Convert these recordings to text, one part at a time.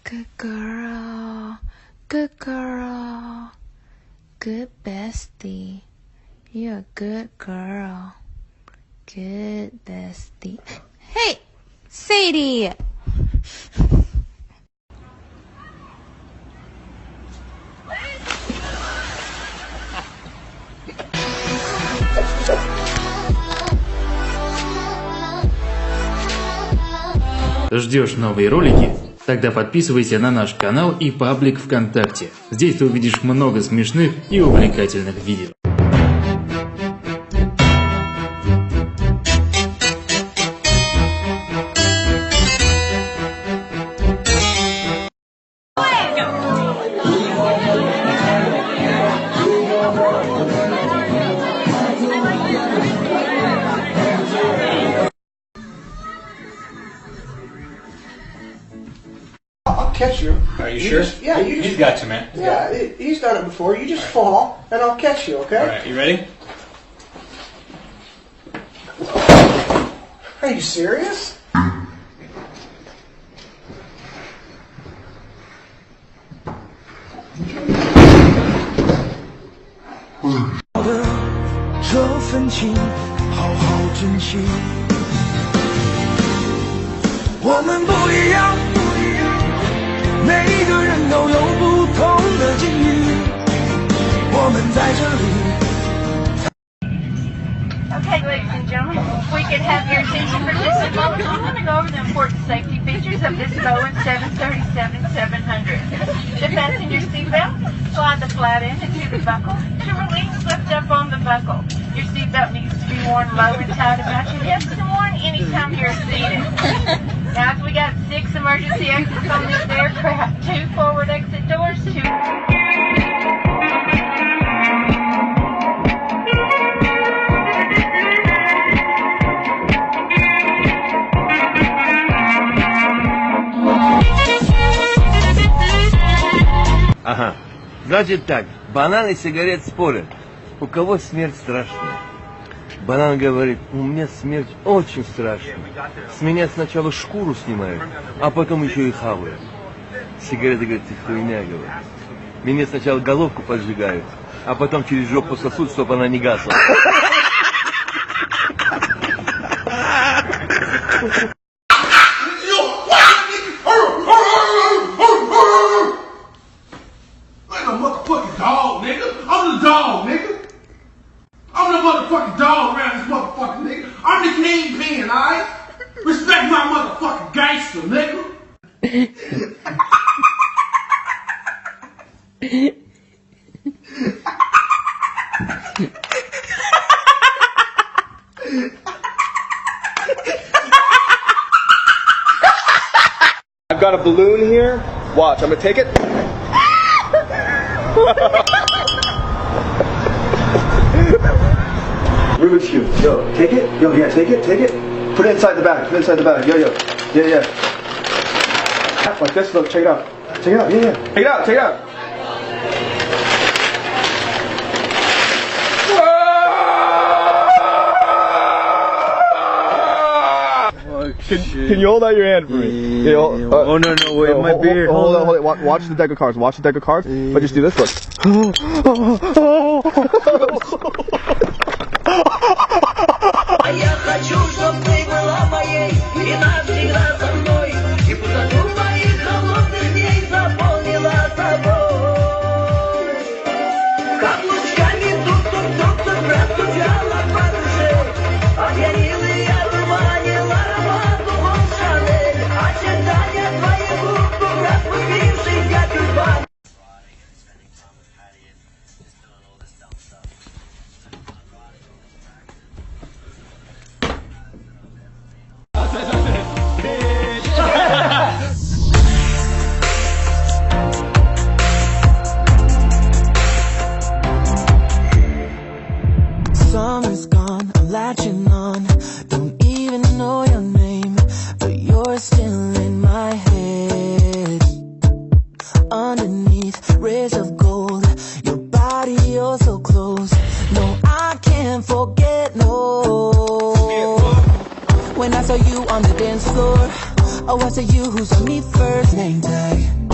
Good girl, good girl, good bestie. You're a good girl, good bestie. Hey, Sadie! Ждешь новые ролики? Тогда подписывайся на наш канал и паблик ВКонтакте. Здесь ты увидишь много смешных и увлекательных видео. I'll catch you. Are you sure? Yeah, He's got you, man. Yeah, he's done it before. You just fall, and I'll catch you, okay? All right, you ready? Are you serious? Okay, ladies and gentlemen, if we could have your attention for just a moment, we're going to go over the important safety features of this Boeing 737-700. To fasten your seatbelt, slide the flat end into the buckle. To release, lift up on the buckle. Your seatbelt needs to be worn low and tight about your hips and worn anytime you're seated. Now, we got 6 emergency exits on this aircraft, 2 forward exit doors, 2... Ага. Значит так, банан и сигарет спорят. У кого смерть страшная? Банан говорит, у меня смерть очень страшная. С меня сначала шкуру снимают, а потом еще и хавают. Сигарета говорит, ты хуйня, говорит. Мне сначала головку поджигают, а потом через жопу сосут, чтобы она не гасла. Motherfucking dog, nigga. I'm the dog, nigga. I'm the motherfucking dog around this motherfucking nigga. I'm the kingpin, alright? Respect my motherfucking gangster, nigga. I've got a balloon here. Watch, I'm gonna take it. Rubik's Cube. Yo, take it. Yo, yeah, take it. Put it inside the bag. Yo. Yeah. Like this, look, check it out. Yeah. Take it out. Can you hold out your hand for me? Yeah. Oh no, wait, my beard. Hold on. Watch the deck of cards. But just do this. Look. Я хочу, чтоб ты была моей и навсегда со мной, и пустоту моих холодных дней заполнила собой. Каблучками тук-тук-тук-тук простучала по душе, опьянила и одурманила аромат духов Шанель, очертания твоих губ, распустившийся тюльпан. Summer's gone, I'm latching on. Don't even know your name, but you're still in my head. Underneath rays of gold, your body, you're so close. No, I can't forget, no. When I saw you on the dance floor, oh, I saw you who saw me first. Name tag.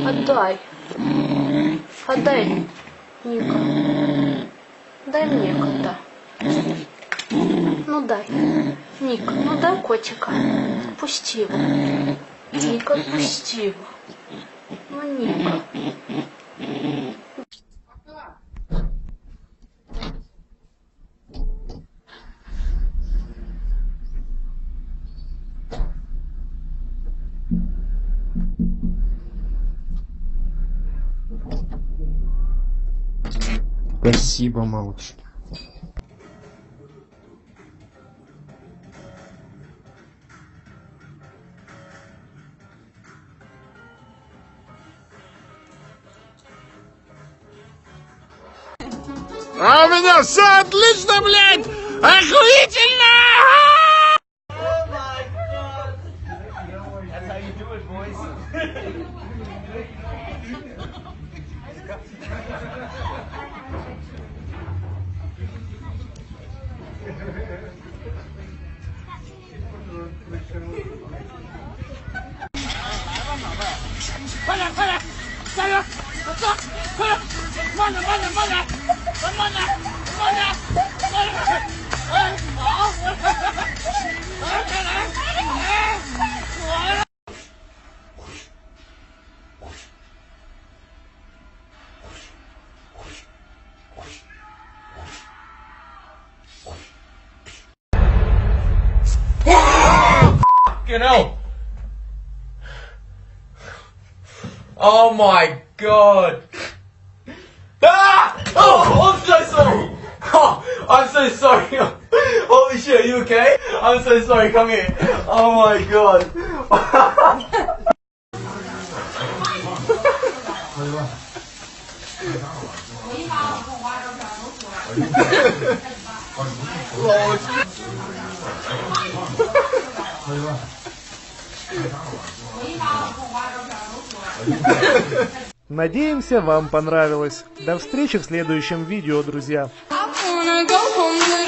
Отдай. Отдай, Ника. Дай мне кота. Ну дай. Ника, ну дай котика. Пусти его. Ника, пусти его. Ну, Ника. Спасибо, малыш. А у меня все отлично, блядь! Охуительно! Hell. Oh my god. Ah! Oh, I'm so sorry. Oh, I'm so sorry. Holy shit, are you okay? I'm so sorry, come here. Oh my god. Надеемся, вам понравилось. До встречи в следующем видео, друзья. I wanna go home.